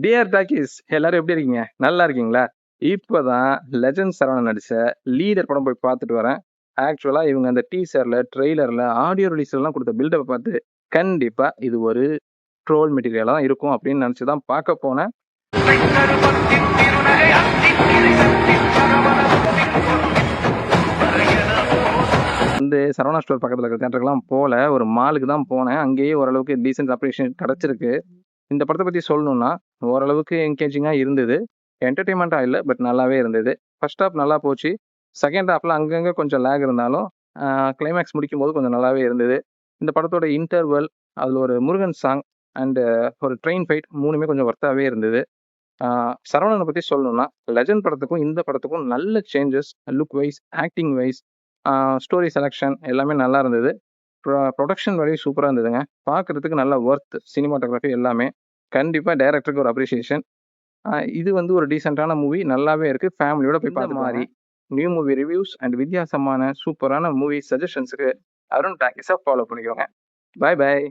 Dear talkies எல்லாரும் எப்படி இருக்கீங்க? நல்லா இருக்கீங்களா? இப்பதான் லெஜண்ட் சரவணன் நடிச்ச லீடர் படம் போய் பார்த்துட்டு வரேன். ஆக்சுவலா இவங்க அந்த டீசர்ல, ட்ரெய்லர்ல, ஆடியோ ரிலீஸ்லலாம் குடுத்த பில்டப்ப பார்த்து, கண்டிப்பா இது ஒரு ட்ரோல் மெட்டீரியலா தான் இருக்கும் அப்படின்னு நினைச்சு தான் பார்க்க போனேன். வந்து சரவணா ஸ்டோர் பக்கத்துல இருக்க தியேட்டருக்குலாம் போல. ஒரு மாலுக்கு தான் போனேன். அங்கேயே ஓரளவுக்கு டீசென்ட் அப்ரிசியேஷன் கிடைச்சிருக்கு. இந்த படத்த பத்தி சொல்லணும்னா, ஓரளவுக்கு என்கேஜிங்கா இருந்தது. என்டர்டெயின்மெண்ட்டா இல்ல, பட் நல்லாவே இருந்தது. ஃபர்ஸ்ட் ஹாஃப் நல்லா போச்சு. செகண்ட் ஹாஃப்ல அங்கங்க கொஞ்சம் லேக் இருந்தாலும், கிளைமாக்ஸ் முடிக்கும்போது கொஞ்சம் நல்லாவே இருந்தது. இந்த படத்தோட இன்டர்வல், அதுல ஒரு முருகன் சாங் அண்ட் ஒரு ட்ரெயின் ஃபைட் 3மே கொஞ்சம் ஒர்த்தாவே இருந்தது. சரவணன பத்தி சொல்லணும்னா, லெஜண்ட் படத்துக்கும் இந்த படத்துக்கும் நல்ல changes look wise, acting wise, story selection எல்லாமே நல்லா இருந்தது. ப்ரொடக்ஷன் வேல்யூ சூப்பரா இருந்ததுங்க. பார்க்கறதுக்கு நல்ல ஒர்த் சினிமாட்டோகிராஃபி எல்லாமே. கண்டிப்பா டைரக்டருக்கு ஒரு அப்ரிசியேஷன். இது வந்து ஒரு டீசென்ட்டான மூவி. நல்லாவே இருக்கு. ஃபேமிலியோட போய் பார்த்துட்டு வாங்க. நியூ மூவி ரிவ்யூஸ் அண்ட் வித்தியாசமான சூப்பரான மூவி சஜஷன்ஸ்க்கு அருண் டாக்கீஸ ஃபாலோ பண்ணிக்கோங்க. பாய் பாய்.